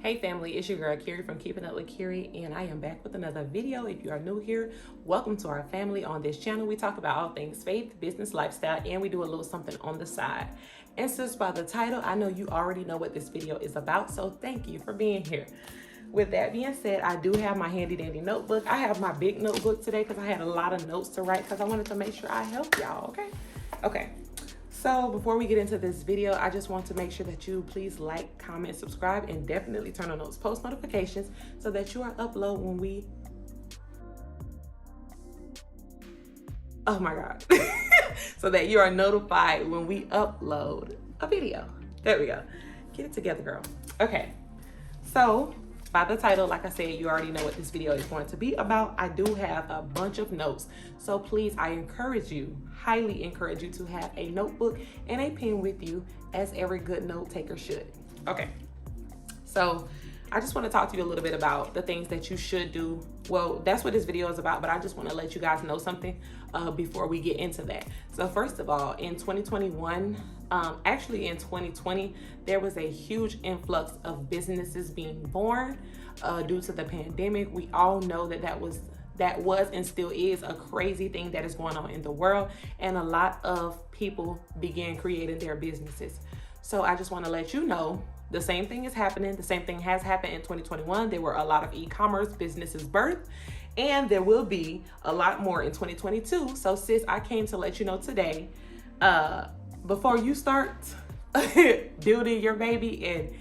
Hey family, it's your girl Kiri from Keeping Up with Kiri, and I am back with another video. If you are new here, welcome to our family. On this channel, we talk about all things faith, business, lifestyle, and we do a little something on the side. And since by the title, I know you already know what this video is about, so thank you for being here. With that being said, I do have my handy dandy notebook. I have my big notebook today because I had a lot of notes to write because I wanted to make sure I help y'all, okay? So before we get into this video, I just want to make sure that you please like, comment, subscribe, and definitely turn on those post notifications so that you are upload when we, oh my God, so that you are notified when we upload a video. There we go. Get it together, girl. Okay, so by the title, like I said, you already know what this video is going to be about. I do have a bunch of notes. So please, I encourage you, highly encourage you to have a notebook and a pen with you, as every good note taker should. Okay, so I just want to talk to you a little bit about the things that you should do. Well, that's what this video is about, but I just want to let you guys know something before we get into that. So first of all, in 2021, actually in 2020, there was a huge influx of businesses being born due to the pandemic. We all know that was and still is a crazy thing that is going on in the world, and a lot of people began creating their businesses. So I just want to let you know the same thing is happening. The same thing has happened in 2021. There were a lot of e-commerce businesses birthed, and there will be a lot more in 2022. So sis, I came to let you know today, before you start building your baby and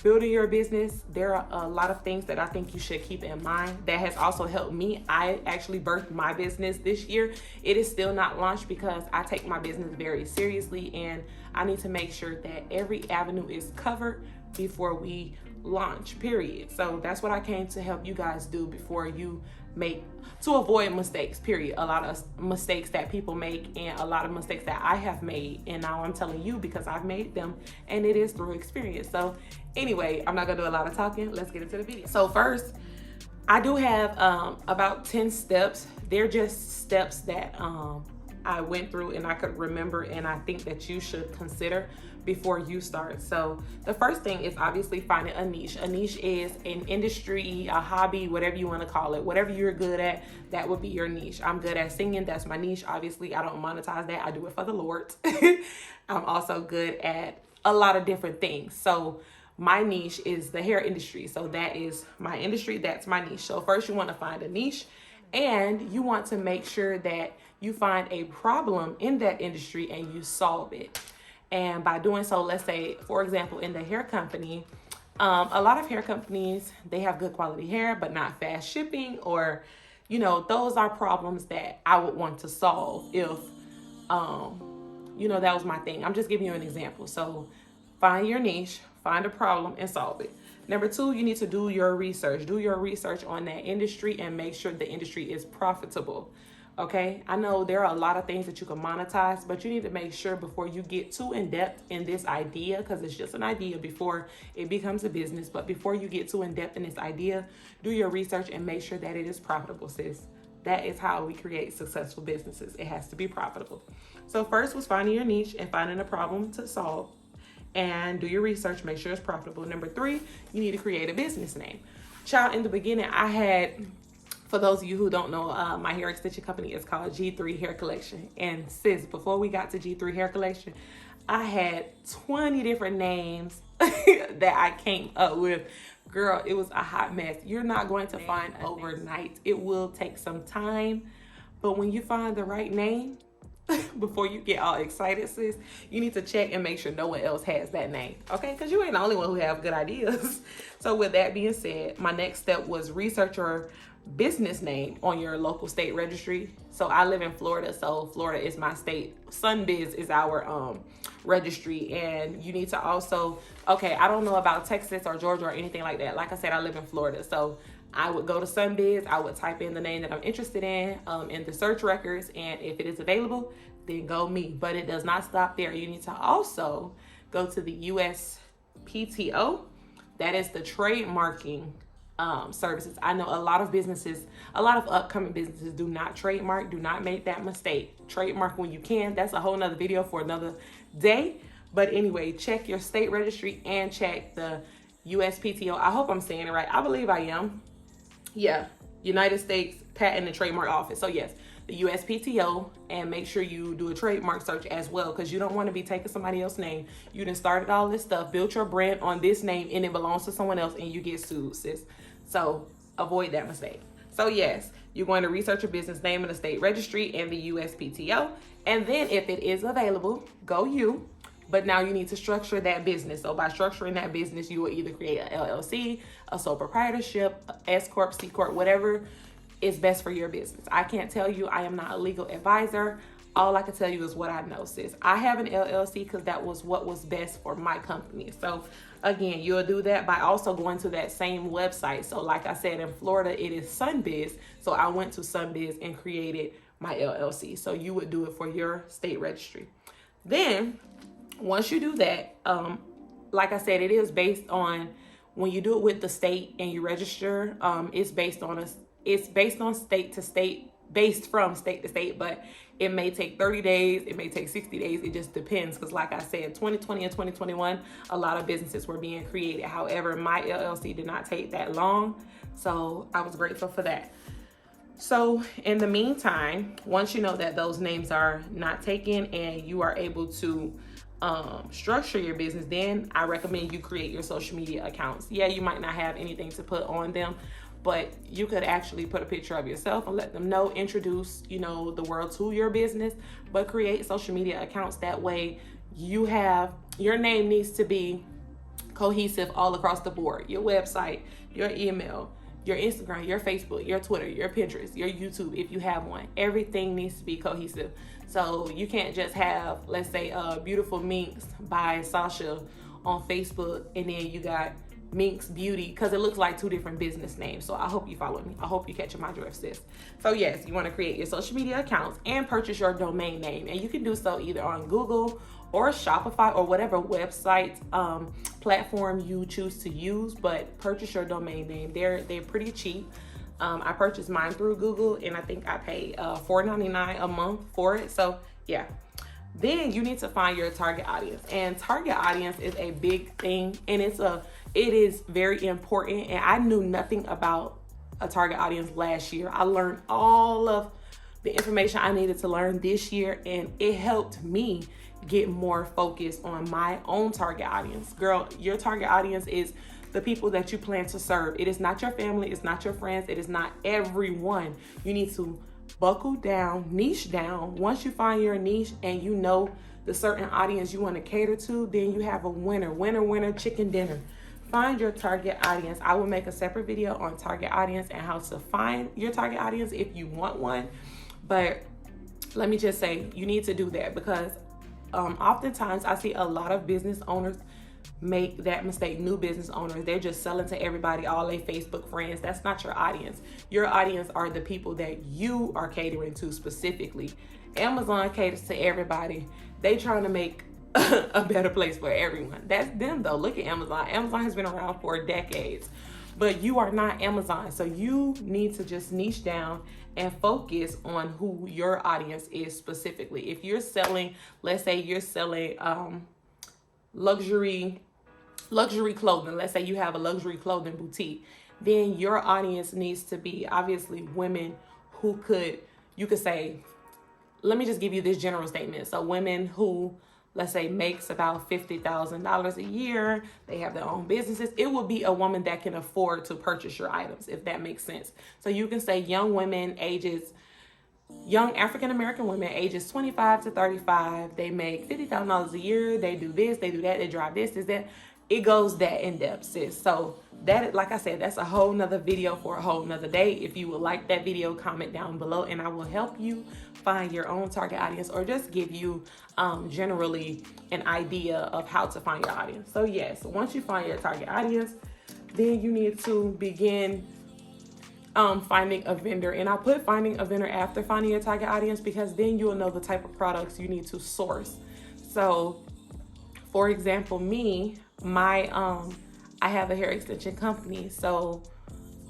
building your business, there are a lot of things that I think you should keep in mind. That has also helped me. I actually birthed my business this year. It is still not launched because I take my business very seriously, and I need to make sure that every avenue is covered before we launch, period. So that's what I came to help you guys do before you to avoid mistakes, period. A lot of mistakes that people make and a lot of mistakes that I have made, and now I'm telling you because I've made them, and it is through experience. So anyway, I'm not gonna do a lot of talking. Let's get into the video. So first, I do have about 10 steps. They're just steps that I went through and I could remember, and I think that you should consider before you start. So the first thing is obviously finding a niche. A niche is an industry, a hobby, whatever you want to call it. Whatever you're good at, that would be your niche. I'm good at singing, that's my niche. Obviously, I don't monetize that. I do it for the Lord. I'm also good at a lot of different things. So my niche is the hair industry. So that is my industry, that's my niche. So first you want to find a niche, and you want to make sure that you find a problem in that industry and you solve it. And by doing so, let's say, for example, in the hair company, a lot of hair companies, they have good quality hair, but not fast shipping, or, you know, those are problems that I would want to solve if, you know, that was my thing. I'm just giving you an example. So find your niche, find a problem, and solve it. Number two, you need to do your research. Do your research on that industry and make sure the industry is profitable. Okay, I know there are a lot of things that you can monetize, but you need to make sure before you get too in depth in this idea, because it's just an idea before it becomes a business, but before you get too in depth in this idea, do your research and make sure that it is profitable, sis. That is how we create successful businesses. It has to be profitable. So first was finding your niche and finding a problem to solve, and do your research, make sure it's profitable. Number three, you need to create a business name. Child, in the beginning, I had, for those of you who don't know, my hair extension company is called G3 Hair Collection. And sis, before we got to G3 Hair Collection, I had 20 different names that I came up with. Girl, it was a hot mess. You're not going to find overnight. It will take some time. But when you find the right name, before you get all excited, sis, you need to check and make sure no one else has that name, okay? Because you ain't the only one who have good ideas. So with that being said, my next step was research your business name on your local state registry. So I live in Florida, so Florida is my state. Sunbiz is our registry, and you need to also, okay, I don't know about Texas or Georgia or anything like that. Like I said, I live in Florida, so I would go to Sunbiz, I would type in the name that I'm interested in the search records, and if it is available, then go me. But it does not stop there. You need to also go to the USPTO. That is the trademarking services. I know a lot of businesses, a lot of upcoming businesses do not trademark. Do not make that mistake. Trademark when you can. That's a whole nother video for another day. But anyway, check your state registry and check the USPTO. I hope I'm saying it right. I believe I am. Yeah, United States Patent and Trademark Office. So yes, the USPTO, and make sure you do a trademark search as well, because you don't want to be taking somebody else's name. You done started all this stuff, built your brand on this name, and it belongs to someone else, and you get sued, sis. So avoid that mistake. So yes, you're going to research your business name in the state registry and the USPTO, and then if it is available, go you. But now you need to structure that business. So by structuring that business, you will either create an LLC, a sole proprietorship, S Corp, C Corp, whatever is best for your business. I can't tell you, I am not a legal advisor. All I can tell you is what I know, sis. I have an LLC because that was what was best for my company. So again, you'll do that by also going to that same website. So like I said, in Florida, it is Sunbiz. So I went to Sunbiz and created my LLC. So you would do it for your state registry. Then once you do that, like I said, it is based on, when you do it with the state and you register, it's based on state to state, based from state to state, but it may take 30 days, it may take 60 days, it just depends. Because like I said, 2020 and 2021, a lot of businesses were being created. However, my LLC did not take that long, so I was grateful for that. So in the meantime, once you know that those names are not taken and you are able to structure your business, then I recommend you create your social media accounts. Yeah, you might not have anything to put on them, but you could actually put a picture of yourself and let them know, introduce, the world to your business, but create social media accounts. That way you have, your name needs to be cohesive all across the board. Your website, your email, your Instagram, your Facebook, your Twitter, your Pinterest, your YouTube, if you have one, everything needs to be cohesive. So you can't just have, let's say, Beautiful Minx by Sasha on Facebook, and then you got Minx Beauty, because it looks like two different business names. So I hope you follow me. I hope you catch my drift, sis. So yes, you want to create your social media accounts and purchase your domain name. And you can do so either on Google or Shopify or whatever website platform you choose to use, but purchase your domain name. They're pretty cheap. I purchased mine through Google, and I think I paid $4.99 a month for it. So yeah. Then you need to find your target audience, and target audience is a big thing, and it is very important. And I knew nothing about a target audience last year. I learned all of the information I needed to learn this year, and it helped me get more focused on my own target audience. Girl, your target audience is the people that you plan to serve. It is not your family, it's not your friends, it is not everyone. You need to buckle down, niche down. Once you find your niche and you know the certain audience you want to cater to, then you have a winner chicken dinner. Find your target audience. I will make a separate video on target audience and how to find your target audience if you want one. But let me just say, you need to do that, because oftentimes I see a lot of business owners make that mistake. New business owners, they're just selling to everybody, all their Facebook friends. That's not your audience. Your audience are the people that you are catering to specifically. Amazon caters to everybody. They trying to make a better place for everyone. That's them though. Look at Amazon. Amazon has been around for decades, but you are not Amazon. So you need to just niche down and focus on who your audience is specifically. If you're selling, let's say you're selling luxury clothing. Let's say you have a luxury clothing boutique. Then your audience needs to be obviously women who you could say, let me just give you this general statement. So women who, let's say, makes about $50,000 a year, they have their own businesses. It will be a woman that can afford to purchase your items, if that makes sense. So you can say young African-American women, ages 25 to 35, they make $50,000 a year, they do this, they do that, they drive this, that. It goes that in depth, sis. So that, like I said, that's a whole nother video for a whole nother day. If you would like that video, comment down below and I will help you find your own target audience, or just give you generally an idea of how to find your audience. So yes, once you find your target audience, then you need to begin finding a vendor. And I put finding a vendor after finding your target audience, because then you'll know the type of products you need to source. So for example, I have a hair extension company, so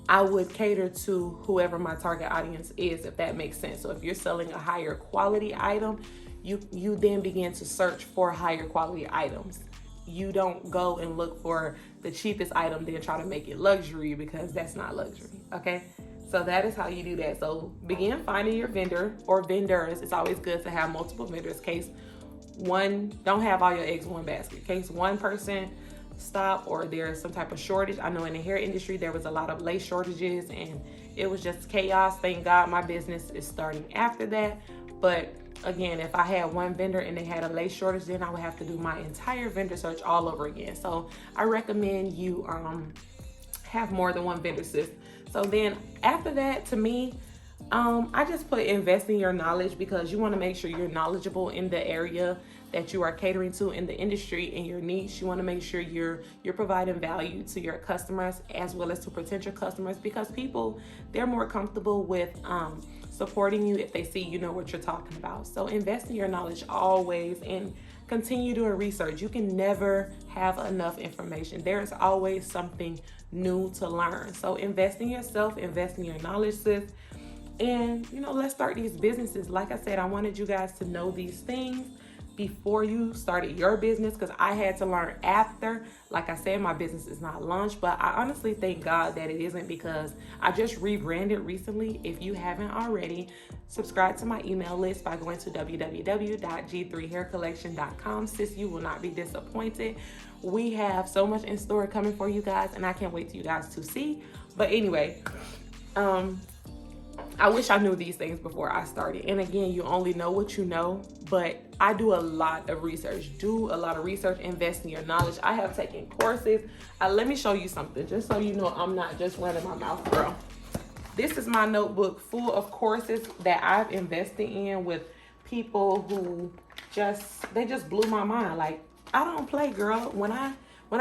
I would cater to whoever my target audience is, if that makes sense. So if you're selling a higher quality item, you then begin to search for higher quality items. you don't go and look for the cheapest item then try to make it luxury, because that's not luxury, okay? So that is how you do that. So begin finding your vendor or vendors. It's always good to have multiple vendors in case one, don't have all your eggs in one basket. In case one person stop or there's some type of shortage. I know in the hair industry there was a lot of lace shortages and it was just chaos. Thank God my business is starting after that. But again, if I had one vendor and they had a lace shortage, then I would have to do my entire vendor search all over again. So I recommend you have more than one vendor, sis. So then after that, to me, I just put invest in your knowledge, because you want to make sure you're knowledgeable in the area that you are catering to, in the industry, in your niche. You want to make sure you're providing value to your customers as well as to potential customers, because people, they're more comfortable with supporting you if they see you know what you're talking about. So invest in your knowledge always and continue doing research. You can never have enough information. There is always something new to learn. So invest in yourself, invest in your knowledge, sis. And let's start these businesses. Like I said, I wanted you guys to know these things before you started your business, because I had to learn after. Like I said, my business is not launched, but I honestly thank God that it isn't, because I just rebranded recently. If you haven't already, subscribe to my email list by going to www.g3haircollection.com. Sis, you will not be disappointed. We have so much in store coming for you guys, and I can't wait for you guys to see. But anyway, I wish I knew these things before I started. And again, you only know what you know, but I do a lot of research. Invest in your knowledge. I have taken courses. Let me show you something, just so you know I'm not just running my mouth, girl. This is my notebook full of courses that I've invested in with people who they just blew my mind. Like, I don't play, girl. When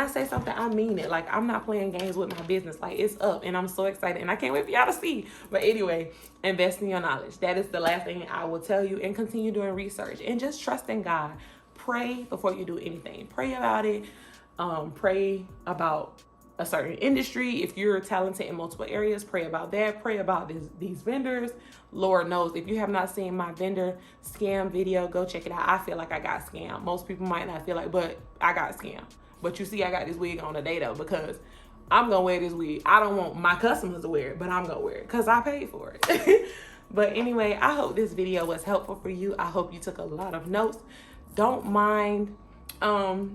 I say something, I mean it. Like, I'm not playing games with my business. Like, it's up and I'm so excited and I can't wait for y'all to see. But anyway, invest in your knowledge. That is the last thing I will tell you, and continue doing research and just trust in God. Pray before you do anything. Pray about it. Pray about a certain industry. If you're talented in multiple areas, pray about that. Pray about these vendors. Lord knows, if you have not seen my vendor scam video, go check it out. I feel like I got scammed. Most people might not feel like, but I got scammed. But you see, I got this wig on today though, because I'm gonna wear this wig. I don't want my customers to wear it, but I'm gonna wear it because I paid for it. But anyway, I hope this video was helpful for you. I hope you took a lot of notes. Don't mind, I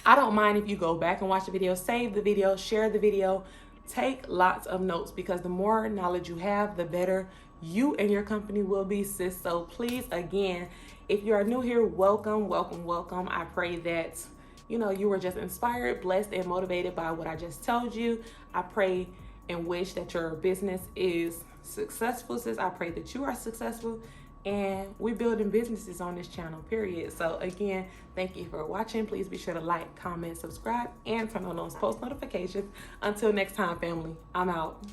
don't mind if you go back and watch the video, save the video, share the video, take lots of notes, because the more knowledge you have, the better you and your company will be, sis. So please, again, if you are new here, welcome, welcome, welcome. I pray that you were just inspired, blessed, and motivated by what I just told you. I pray and wish that your business is successful, sis. I pray that you are successful, and we're building businesses on this channel, period. So again, thank you for watching. Please be sure to like, comment, subscribe, and turn on those post notifications. Until next time, family, I'm out.